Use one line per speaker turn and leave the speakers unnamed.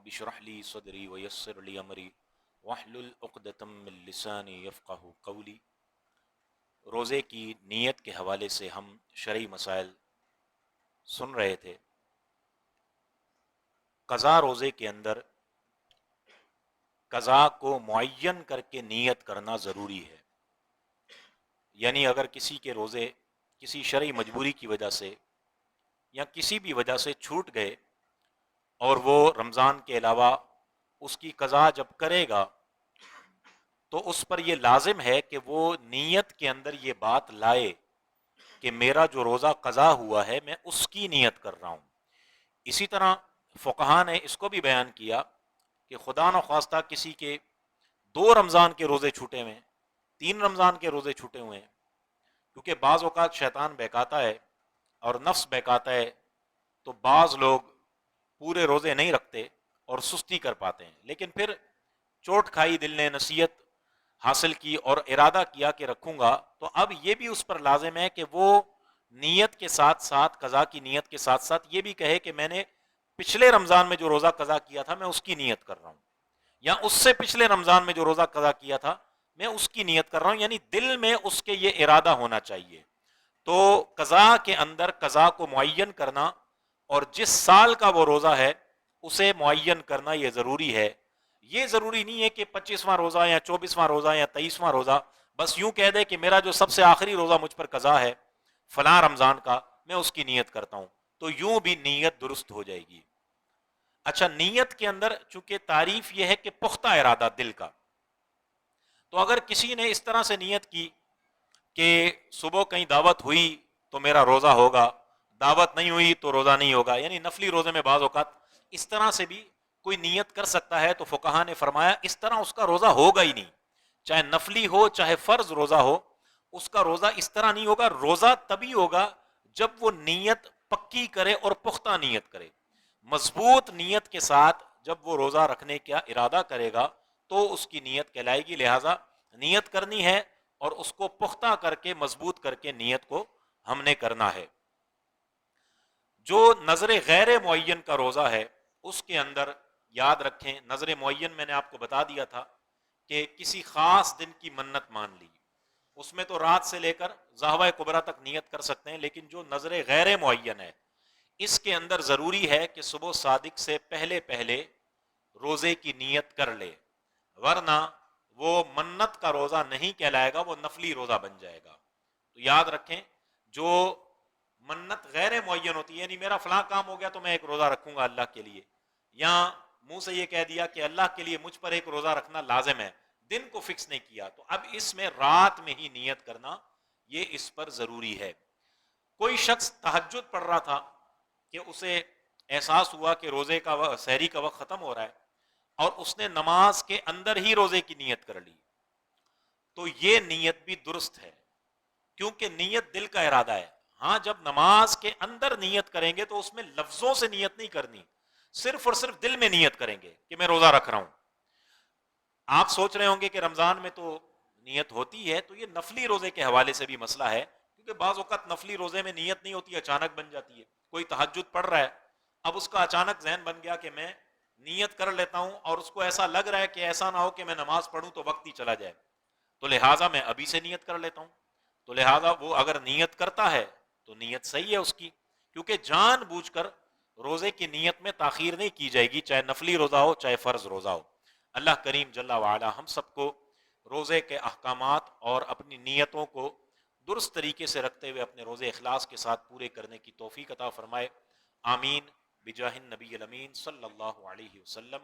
رب اشرح لی صدری ویسر لی امری واحلل عقدۃ من لسانی یفقہوا قولی۔ روزے کی نیت کے حوالے سے ہم شرعی مسائل سن رہے تھے۔ قضا روزے کے اندر قضا کو معین کر کے نیت کرنا ضروری ہے، یعنی اگر کسی کے روزے کسی شرعی مجبوری کی وجہ سے یا کسی بھی وجہ سے چھوٹ گئے اور وہ رمضان کے علاوہ اس کی قضا جب کرے گا تو اس پر یہ لازم ہے کہ وہ نیت کے اندر یہ بات لائے کہ میرا جو روزہ قضا ہوا ہے میں اس کی نیت کر رہا ہوں۔ اسی طرح فقہا نے اس کو بھی بیان کیا کہ خدا نخواستہ کسی کے 2 رمضان کے روزے چھوٹے ہوئے ہیں، 3 رمضان کے روزے چھوٹے ہوئے ہیں، کیونکہ بعض اوقات شیطان بہکاتا ہے اور نفس بہکاتا ہے، تو بعض لوگ پورے روزے نہیں رکھتے اور سستی کر پاتے ہیں، لیکن پھر چوٹ کھائی دل نے، نصیحت حاصل کی اور ارادہ کیا کہ رکھوں گا، تو اب یہ بھی اس پر لازم ہے کہ وہ نیت کے ساتھ ساتھ، قضا کی نیت کے ساتھ ساتھ یہ بھی کہے کہ میں نے پچھلے رمضان میں جو روزہ قضا کیا تھا میں اس کی نیت کر رہا ہوں، یا اس سے پچھلے رمضان میں جو روزہ قضا کیا تھا میں اس کی نیت کر رہا ہوں، یعنی دل میں اس کے یہ ارادہ ہونا چاہیے۔ تو قضا کے اندر قضا کو معین کرنا اور جس سال کا وہ روزہ ہے اسے معین کرنا یہ ضروری ہے۔ یہ ضروری نہیں ہے کہ 25واں روزہ یا 24واں روزہ یا 23واں روزہ بس یوں کہہ دے کہ میرا جو سب سے آخری روزہ مجھ پر قضا ہے فلاں رمضان کا، میں اس کی نیت کرتا ہوں، تو یوں بھی نیت درست ہو جائے گی۔ اچھا، نیت کے اندر چونکہ تعریف یہ ہے کہ پختہ ارادہ دل کا، تو اگر کسی نے اس طرح سے نیت کی کہ صبح کہیں دعوت ہوئی تو میرا روزہ ہوگا، دعوت نہیں ہوئی تو روزہ نہیں ہوگا، یعنی نفلی روزے میں بعض اوقات اس طرح سے بھی کوئی نیت کر سکتا ہے، تو فقہا نے فرمایا اس طرح اس کا روزہ ہوگا ہی نہیں، چاہے نفلی ہو چاہے فرض روزہ ہو، اس کا روزہ اس طرح نہیں ہوگا۔ روزہ تبھی ہوگا جب وہ نیت پکی کرے اور پختہ نیت کرے، مضبوط نیت کے ساتھ جب وہ روزہ رکھنے کا ارادہ کرے گا تو اس کی نیت کہلائے گی۔ لہٰذا نیت کرنی ہے اور اس کو پختہ کر کے مضبوط کر کے نیت کو ہم نے کرنا ہے۔ جو نظر غیر معین کا روزہ ہے اس کے اندر یاد رکھیں، نظر معین میں نے آپ کو بتا دیا تھا کہ کسی خاص دن کی منت مان لی، اس میں تو رات سے لے کر ظہوہ کبریٰ تک نیت کر سکتے ہیں، لیکن جو نظر غیر معین ہے اس کے اندر ضروری ہے کہ صبح صادق سے پہلے پہلے روزے کی نیت کر لے، ورنہ وہ منت کا روزہ نہیں کہلائے گا، وہ نفلی روزہ بن جائے گا۔ تو یاد رکھیں، جو منت غیر معین ہوتی ہے، یعنی میرا فلاں کام ہو گیا تو میں ایک روزہ رکھوں گا اللہ کے لیے، یا منہ سے یہ کہہ دیا کہ اللہ کے لیے مجھ پر ایک روزہ رکھنا لازم ہے، دن کو فکس نہیں کیا، تو اب اس میں رات میں ہی نیت کرنا یہ اس پر ضروری ہے۔ کوئی شخص تہجد پڑھ رہا تھا کہ اسے احساس ہوا کہ روزے کا سحری کا وقت ختم ہو رہا ہے اور اس نے نماز کے اندر ہی روزے کی نیت کر لی، تو یہ نیت بھی درست ہے، کیونکہ نیت دل کا ارادہ ہے۔ ہاں، جب نماز کے اندر نیت کریں گے تو اس میں لفظوں سے نیت نہیں کرنی، صرف اور صرف دل میں نیت کریں گے کہ میں روزہ رکھ رہا ہوں۔ آپ سوچ رہے ہوں گے کہ رمضان میں تو نیت ہوتی ہے، تو یہ نفلی روزے کے حوالے سے بھی مسئلہ ہے، کیونکہ بعض اوقات نفلی روزے میں نیت نہیں ہوتی، اچانک بن جاتی ہے۔ کوئی تہجد پڑھ رہا ہے، اب اس کا اچانک ذہن بن گیا کہ میں نیت کر لیتا ہوں، اور اس کو ایسا لگ رہا ہے کہ ایسا نہ ہو کہ میں نماز پڑھوں تو وقت ہی چلا جائے، تو لہٰذا میں ابھی سے نیت کر لیتا ہوں۔ تو لہٰذا وہ اگر نیت کرتا ہے تو نیت صحیح ہے اس کی، کیونکہ جان بوجھ کر روزے کی نیت میں تاخیر نہیں کی جائے گی، چاہے نفلی روزہ ہو چاہے فرض روزہ ہو۔ اللہ کریم جل وعلا ہم سب کو روزے کے احکامات اور اپنی نیتوں کو درست طریقے سے رکھتے ہوئے اپنے روزے اخلاص کے ساتھ پورے کرنے کی توفیق عطا فرمائے۔ آمین بجاہ النبی الامین صلی اللہ علیہ وسلم۔